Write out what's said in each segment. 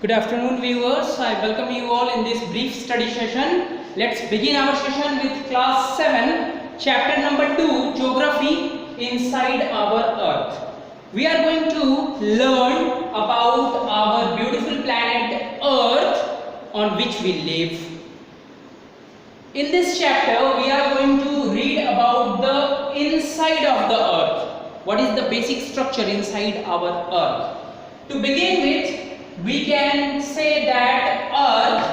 Good afternoon viewers, I welcome you all in this brief study session. Let's begin our session with class 7, chapter number 2, Geography inside our Earth. We are going to learn about our beautiful planet Earth on which we live. In this chapter, we are going to read about the inside of the Earth. What is the basic structure inside our Earth? To begin with, we can say that Earth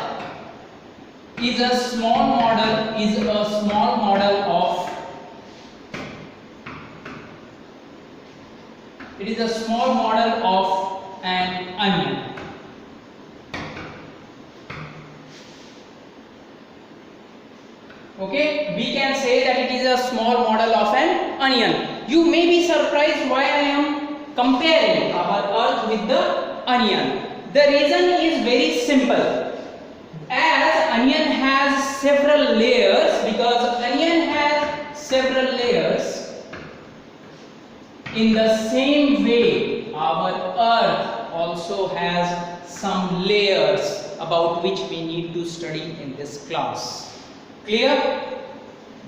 is a small model of an onion. Okay, we can say that it is a small model of an onion. You may be surprised why I am comparing our Earth with the onion. The reason is very simple. As onion has several layers, in the same way our Earth also has some layers about which we need to study in this class. Clear?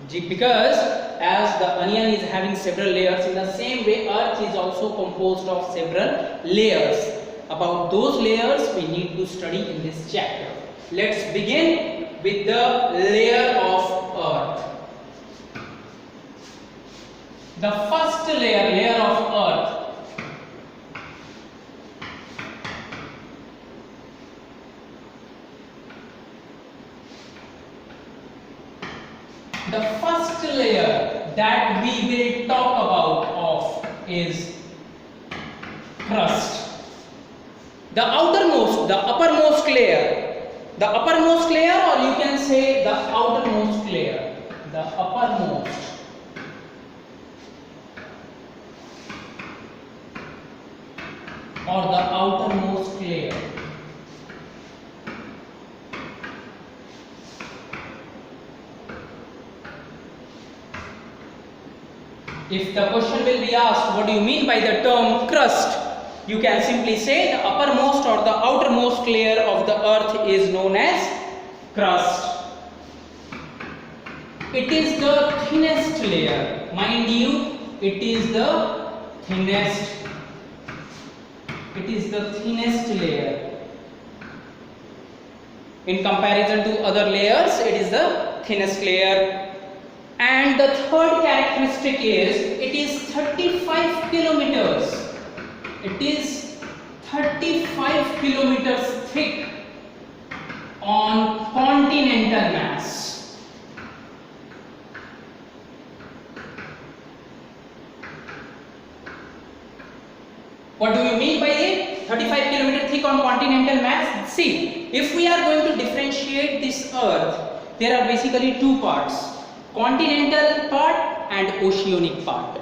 Because as the onion is having several layers, in the same way Earth is also composed of several layers. About those layers we need to study in this chapter. Let's begin with the layer of Earth. The first layer of Earth. The first layer that we will talk about is crust. The uppermost layer, or you can say the outermost layer, the uppermost or the outermost layer. If the question will be asked, what do you mean by the term crust? You can simply say the uppermost or the outermost layer of the Earth is known as crust. It is the thinnest layer. Mind you, it is the thinnest layer. In comparison to other layers, it is the thinnest layer. And the third characteristic is it is 35 kilometers. It is 35 kilometers thick on continental mass. What do you mean by it? 35 kilometer thick on continental mass? See, if we are going to differentiate this Earth, there are basically two parts. Continental part and oceanic part.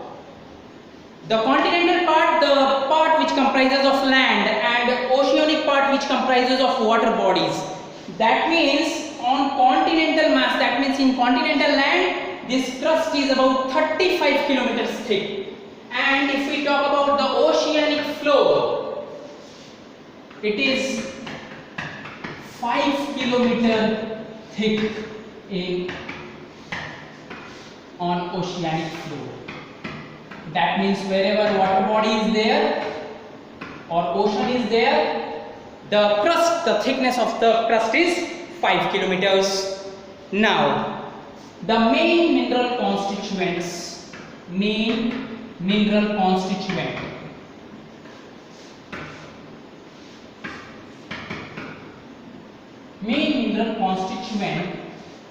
The continental part, the part which comprises of land, and oceanic part which comprises of water bodies. That means on continental mass, that means in continental land, this crust is about 35 kilometers thick. And if we talk about the oceanic floor, it is 5 kilometers thick on oceanic floor. That means wherever water body is there or ocean is there, the thickness of the crust is 5 kilometers. Now, the main mineral constituents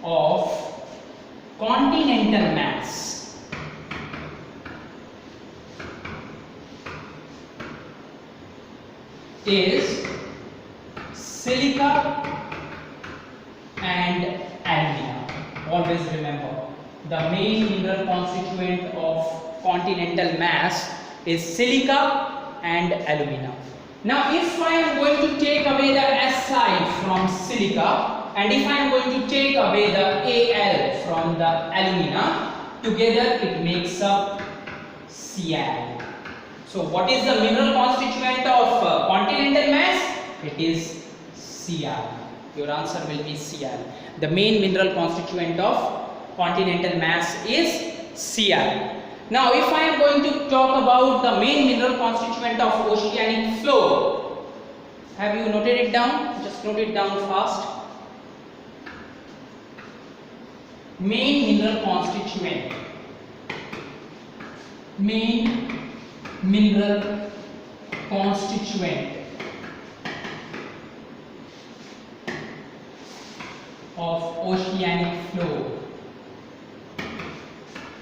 of continental mass is silica and alumina. Always remember, the main mineral constituent of continental mass is silica and alumina. Now if I am going to take away the Si from silica and if I am going to take away the Al from the alumina, together it makes up Cl. So what is the mineral constituent of continental mass? it is Cl. Your answer will be Cl. The main mineral constituent of continental mass is Cl. Now if I am going to talk about the main mineral constituent of oceanic floor, have you noted it down? Just note it down fast. Main mineral constituent. Main mineral constituent of oceanic floor.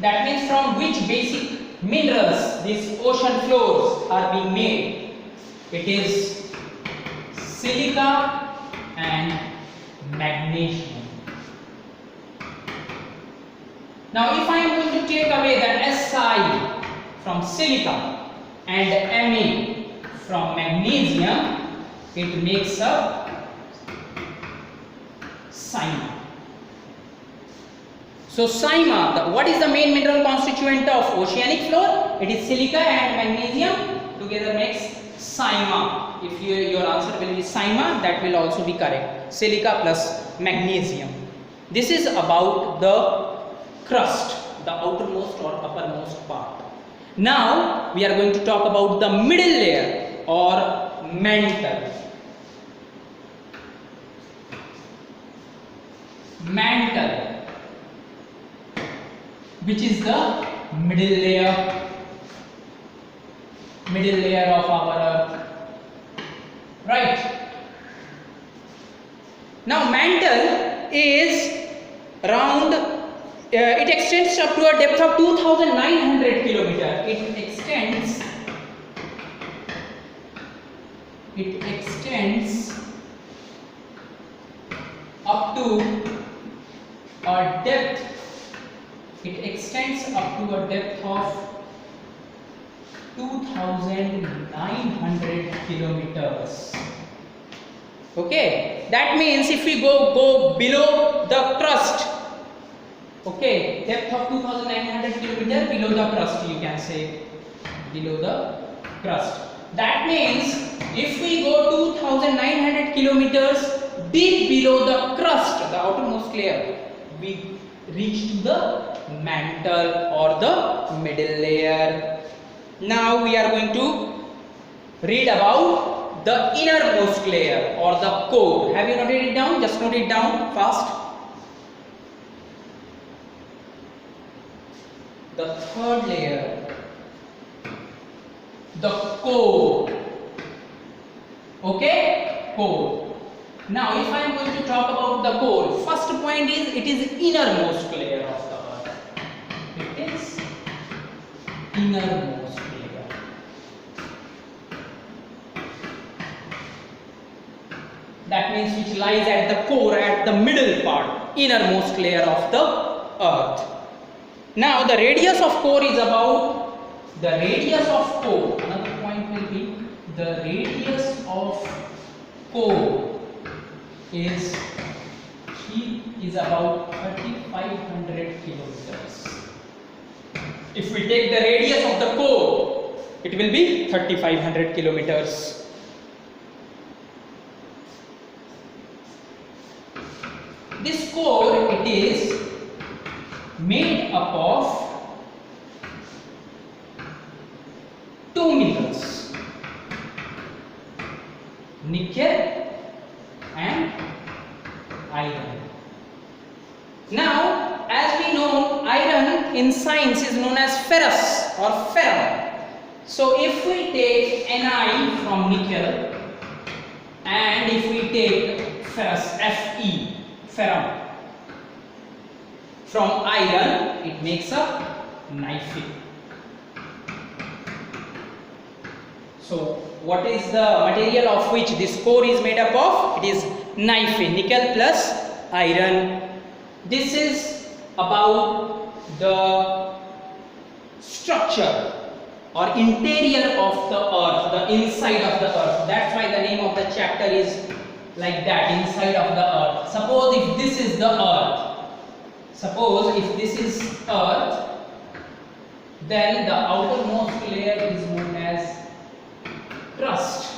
That means from which basic minerals these ocean floors are being made. It is silica and magnesium. Now if I am going to take away the Si from silica and Ma from magnesium, it makes up Sima. So Sima, what is the main mineral constituent of oceanic floor? It is silica and magnesium together makes Sima. If your answer will be Sima, that will also be correct. Silica plus magnesium. This is about the crust, the outermost or uppermost part. Now we are going to talk about the middle layer or mantle. Mantle, which is the middle layer of our earth, right? Now mantle is around, it extends up to a depth of 2,900 kilometer. It extends up to a depth. It extends up to a depth of 2,900 kilometers. Okay, that means if we go below the crust, okay, depth of 2,900 kilometers below the crust, you can say below the crust. That means if we go 2,900 kilometers deep below the crust, the outermost layer, we reach to the mantle or the middle layer. Now we are going to read about the innermost layer or the core. Have you noted it down? Just note it down fast. The third layer, the core. Okay, core. Now if I am going to talk about the core, first point is it is innermost layer of the earth. It is innermost layer. That means which lies at the core, at the middle part, innermost layer of the earth. Now the radius of core is about, the radius of core, another point will be the radius of core is about 3,500 kilometers. If we take the radius of the core, it will be 3,500 kilometers. This core, it is made up of two minerals, nickel and iron. Now, as we know, iron in science is known as ferrous or ferrum. So, if we take Ni from nickel and if we take ferrous, Fe, ferrum, from iron, it makes up Ni. So, what is the material of which this core is made up of? It is Ni, nickel plus iron. This is about the structure or interior of the earth, the inside of the earth. That's why the name of the chapter is like that, inside of the earth. Suppose if this is the earth, suppose if this is earth, then the outermost layer is known as crust.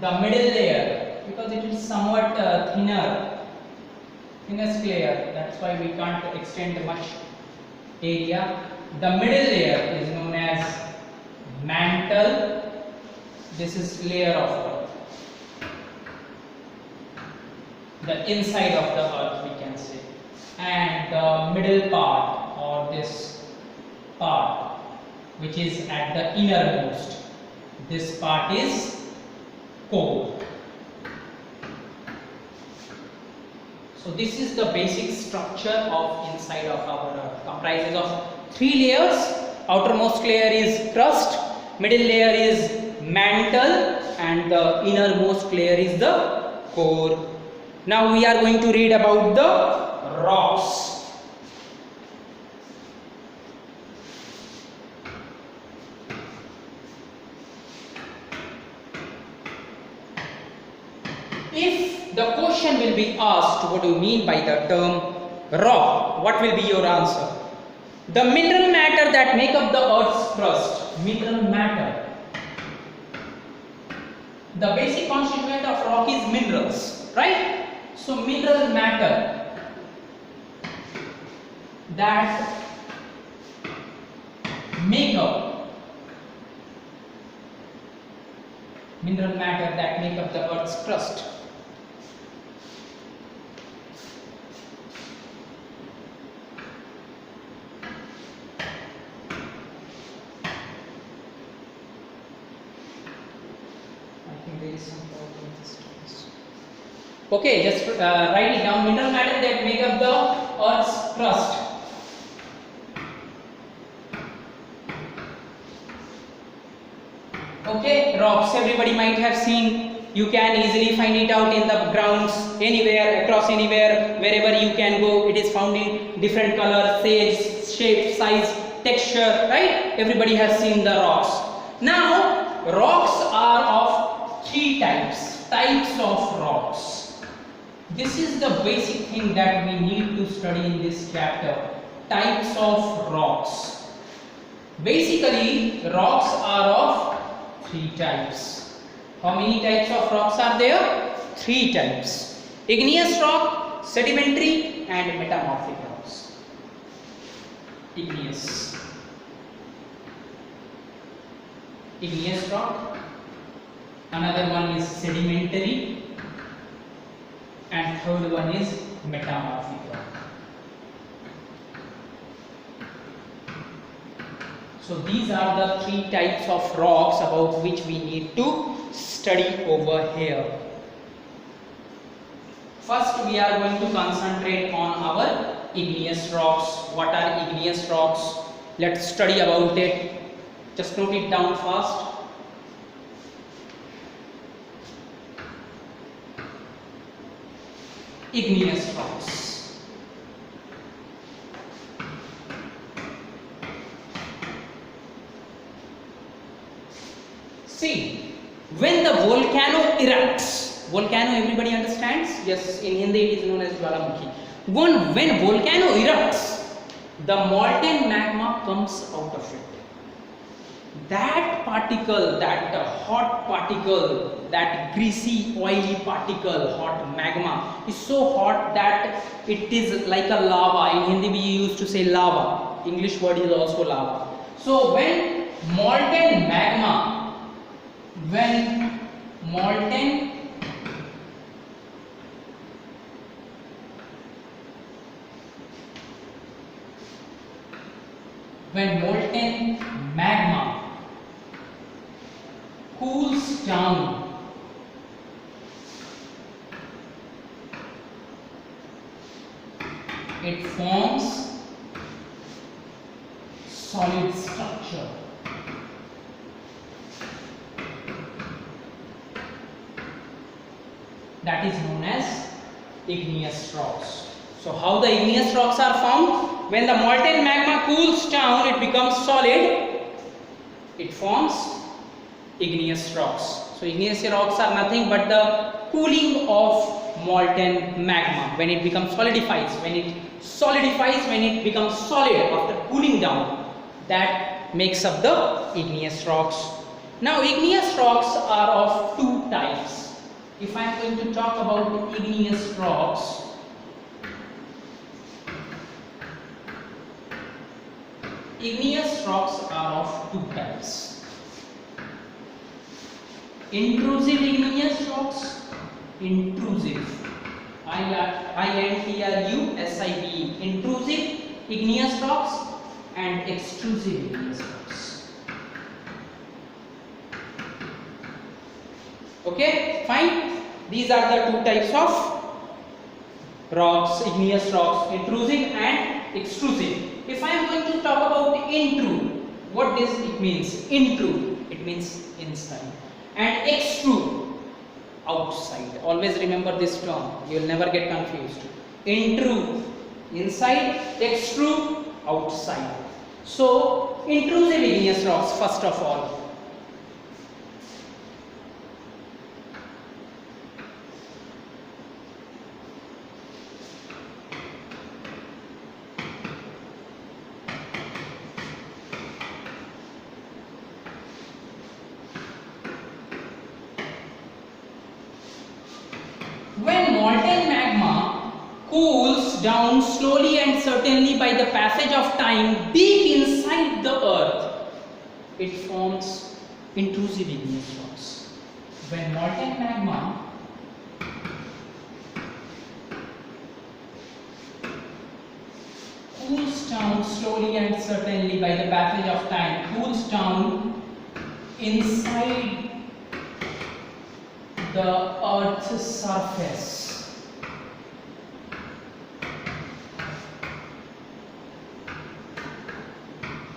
the middle layer, because it is somewhat thinnest layer, that's why we can't extend much area. The middle layer is known as mantle. This is layer of earth, the inside of the earth we can say, and the middle part, or this part which is at the innermost, this part is core. So this is the basic structure of inside of our earth. Comprises of 3 layers. Outermost layer is crust, middle layer is mantle, and the innermost layer is the core. Now we are going to read about the rocks. If the question will be asked, what do you mean by the term rock? What will be your answer? The mineral matter that make up the earth's crust. Mineral matter. The basic constituent of rock is minerals, right? So mineral matter that make up the earth's crust. Okay, just write it down. Mineral matter that make up the earth's crust. Okay, rocks. Everybody might have seen. You can easily find it out in the grounds, anywhere, across anywhere, wherever you can go. It is found in different color, shape, size, texture. Right? Everybody has seen the rocks. Now, rocks are of 3 types. Types of rocks. This is the basic thing that we need to study in this chapter. Types of rocks. Basically, rocks are of 3 types. How many types of rocks are there? 3 types. Igneous rock, sedimentary, and metamorphic rocks. Igneous rock. Another one is sedimentary. And third one is metamorphic rock. So these are the 3 types of rocks about which we need to study over here. First we are going to concentrate on our igneous rocks. What are igneous rocks? Let's study about it. Just note it down fast. Igneous rocks. See, when the volcano erupts, volcano everybody understands? Yes, in Hindi it is known as Jwalamukhi. When volcano erupts, the molten magma comes out of it. That particle, that hot particle, that greasy, oily particle, hot magma is so hot that it is like a lava. In Hindi we used to say lava. English word is also lava. So when molten magma, when molten magma cools down, it forms solid structure. That is known as igneous rocks. So how the igneous rocks are formed? When the molten magma cools down, it becomes solid, it forms igneous rocks. So igneous rocks are nothing but the cooling of molten magma. When it becomes solidifies, when it becomes solid after cooling down, that makes up the igneous rocks. Now igneous rocks are of two types. If I am going to talk about igneous rocks, are of two types. Intrusive igneous rocks, intrusive, I-N-T-R-U-S-I-V-E, intrusive igneous rocks, and extrusive igneous rocks. Okay, fine. These are the two types of rocks, igneous rocks, intrusive and extrusive. If I am going to talk about intrude, what does it means? Intrude, it means inside, and extrude, outside. Always remember this term, you will never get confused. Intrude, inside, extrude, outside. So intrusive igneous rocks, first of all. When molten magma cools down slowly and certainly by the passage of time deep inside the earth, it forms intrusive igneous rocks. When molten magma cools down slowly and certainly by the passage of time, cools down inside the earth's surface,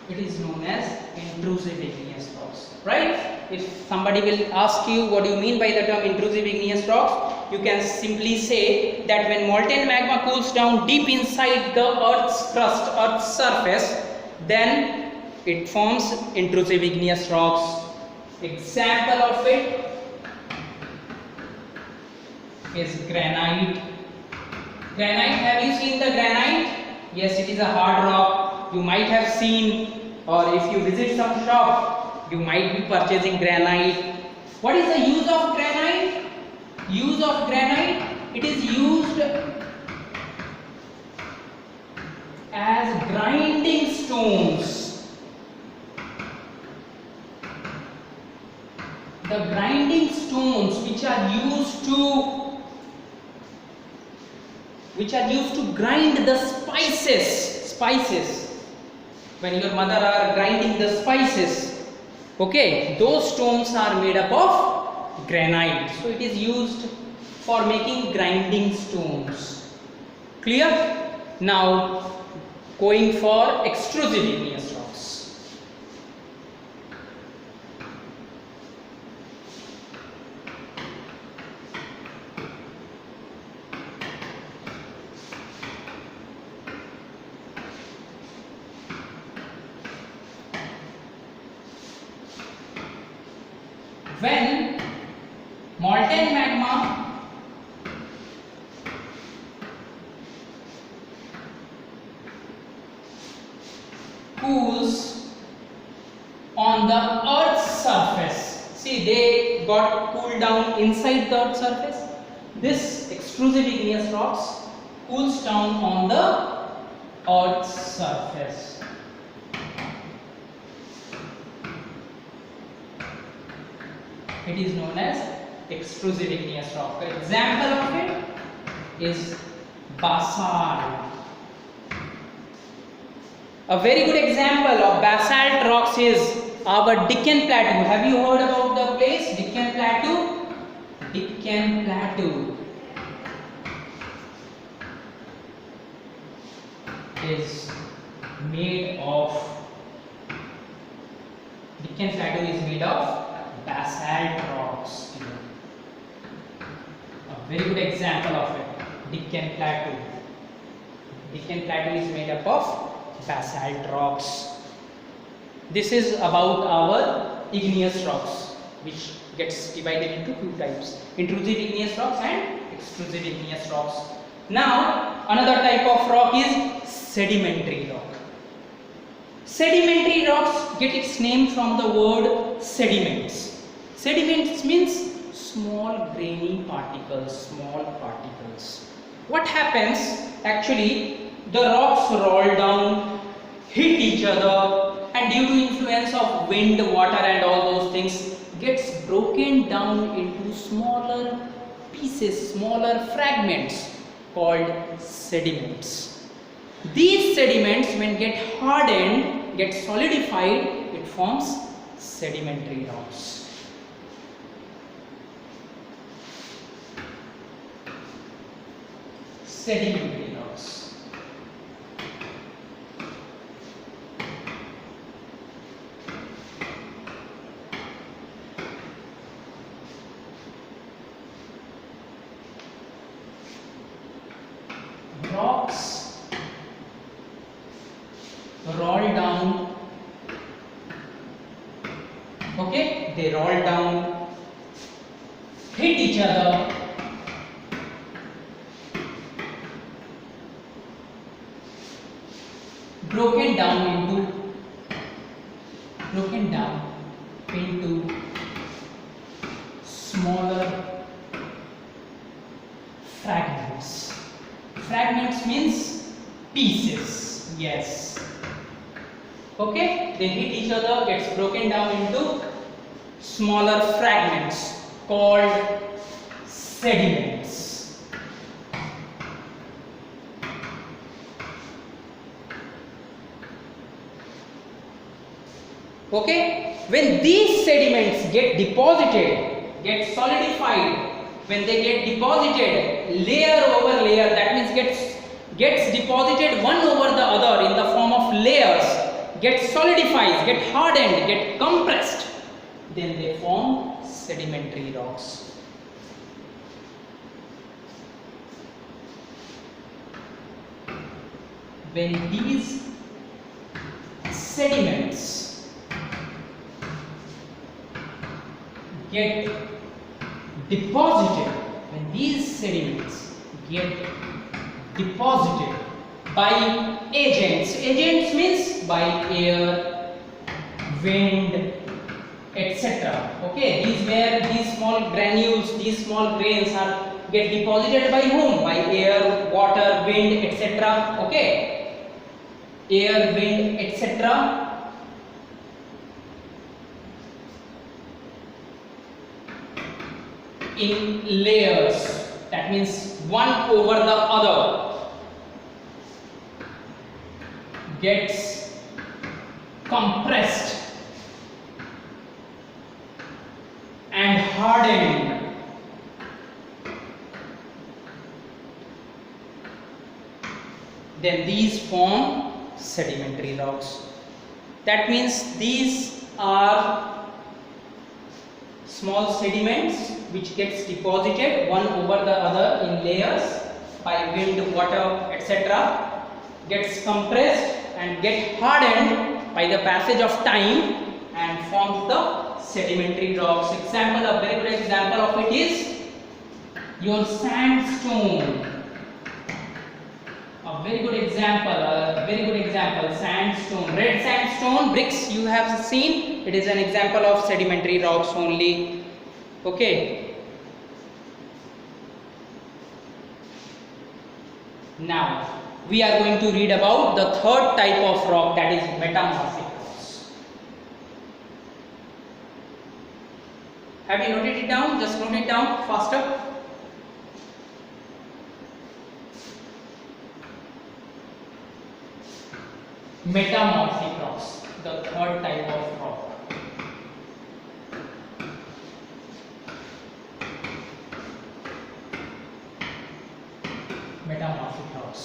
it is known as intrusive igneous rocks, right? If somebody will ask you what do you mean by the term intrusive igneous rocks, you can simply say that when molten magma cools down deep inside the earth's crust, earth's surface, then it forms intrusive igneous rocks. Example of it is granite. Granite, have you seen the granite? Yes, it is a hard rock. You might have seen, or if you visit some shop, you might be purchasing granite. What is the use of granite? Use of granite, it is used as grinding stones. The grinding stones which are used to grind the spices, when your mother are grinding the spices, okay, those stones are made up of granite, so it is used for making grinding stones. Clear? Now going for extrusive igneous rocks. When molten magma cools on the earth's surface, see they got cooled down inside the earth's surface, this extrusive igneous rocks cools down on the earth's surface. It is known as extrusive igneous rock. The example of it is basalt. A very good example of basalt rocks is our Deccan Plateau. Have you heard about the place Deccan Plateau? Deccan Plateau is made of basalt rocks. A very good example of it, Deccan Plateau. Deccan Plateau is made up of basalt rocks. This is about our igneous rocks, which gets divided into two types: intrusive igneous rocks and extrusive igneous rocks. Now another type of rock is sedimentary rock. Sedimentary rocks get its name from the word sediments. Sediments means small grainy particles, small particles. What happens actually, the rocks roll down, hit each other, and due to influence of wind, water and all those things gets broken down into smaller pieces, smaller fragments called sediments. These sediments when get hardened, get solidified, it forms sedimentary rocks. Sedimentary rocks. Rocks roll down, okay, they roll down, hit each other, broken down into smaller fragments. Fragments means pieces, yes. Okay, they hit each other, gets broken down into smaller fragments called sediments. Okay, when these sediments get deposited, get solidified, when they get deposited layer over layer, that means gets deposited one over the other in the form of layers, get solidifies, get hardened, get compressed, then they form sedimentary rocks. When these sediments get deposited, when these sediments get deposited by agents, agents means by air, wind, etc. Okay, these small granules, these small grains are get deposited by whom? By air, water, wind, etc. Okay, air, wind, etc. in layers, that means one over the other, gets compressed and hardened, then these form sedimentary rocks. That means these are small sediments which gets deposited one over the other in layers by wind, water, etc. gets compressed and get hardened by the passage of time and forms the sedimentary rocks. Example, a very good example of it is your sandstone. A very good example, sandstone, red sandstone bricks you have seen, it is an example of sedimentary rocks only. Okay, now we are going to read about the third type of rock, that is metamorphic rocks. Have you noted it down? Just note it down faster. Metamorphic rocks, the third type of rock. Metamorphic rocks.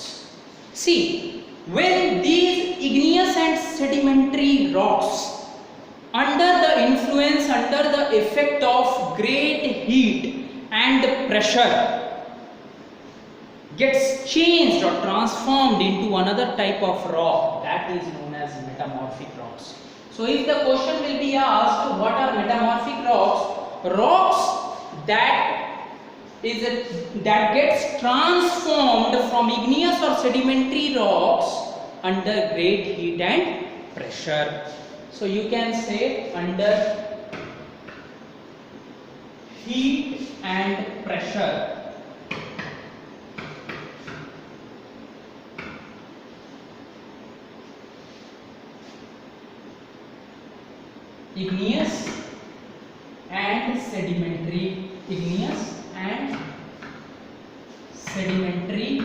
See, when these igneous and sedimentary rocks, under the influence, under the effect of great heat and pressure, gets changed or transformed into another type of rock, that is known as metamorphic rocks. So if the question will be asked, what are metamorphic rocks? Rocks that gets transformed from igneous or sedimentary rocks under great heat and pressure. So you can say under heat and pressure. Igneous and sedimentary, igneous and sedimentary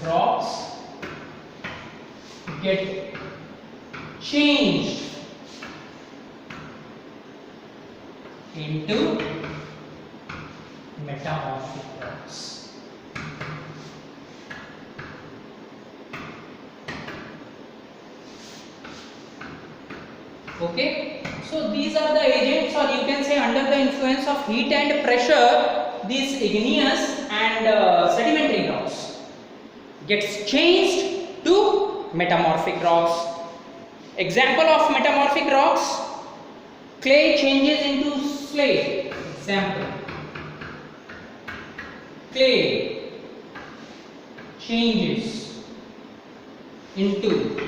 rocks get changed into metamorphic rocks. Okay, so these are the agents, or you can say under the influence of heat and pressure, these igneous and sedimentary rocks gets changed to metamorphic rocks. Example of metamorphic rocks: clay changes into slate. Example: clay changes into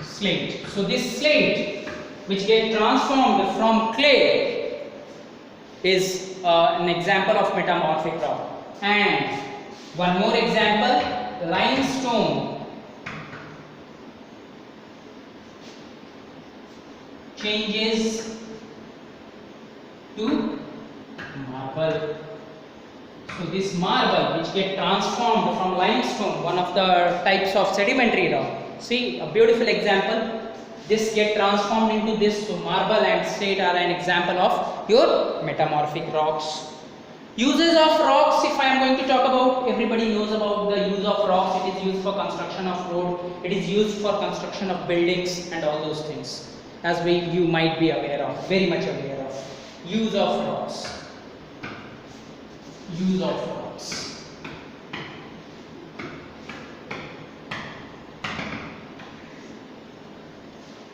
slate. So this slate which get transformed from clay is an example of metamorphic rock. And one more example, limestone changes to marble. So this marble which get transformed from limestone, one of the types of sedimentary rock. See, a beautiful example. This get transformed into this. So marble and slate are an example of your metamorphic rocks. Uses of rocks, if I am going to talk about, everybody knows about the use of rocks. It is used for construction of road, it is used for construction of buildings and all those things, as you might be aware of, very much aware of. Use of rocks. Use of rocks.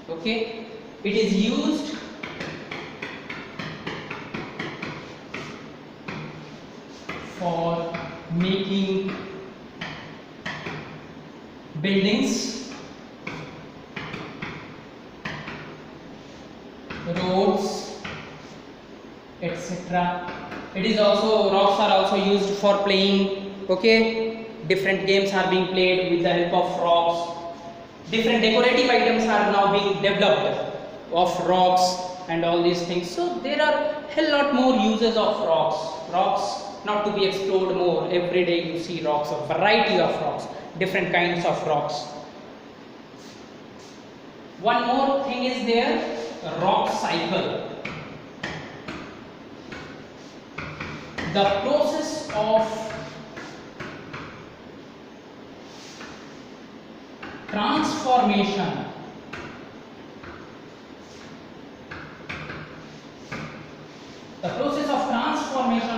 Okay, it is used for making buildings, roads, etc. It is also, rocks are also used for playing. Okay, different games are being played with the help of rocks. Different decorative items are now being developed of rocks and all these things. So there are a lot more uses of rocks. Rocks not to be explored more. Every day you see rocks, a variety of rocks, different kinds of rocks. One more thing is there, rock cycle. The process of transformation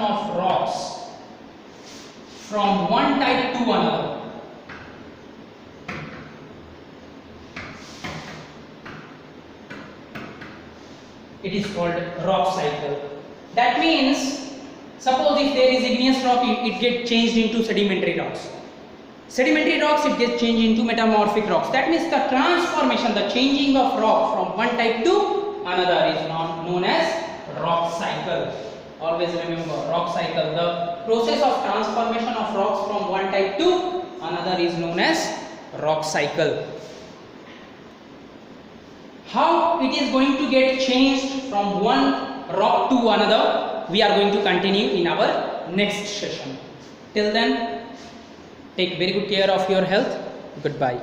of rocks from one type to another. It is called rock cycle. That means, suppose if there is igneous rock, it gets changed into sedimentary rocks. Sedimentary rocks, it gets changed into metamorphic rocks. That means the transformation, the changing of rock from one type to another is known as rock cycle. Always remember, rock cycle. The process of transformation of rocks from one type to another is known as rock cycle. How it is going to get changed from one rock to another, we are going to continue in our next session. Till then, take very good care of your health. Goodbye.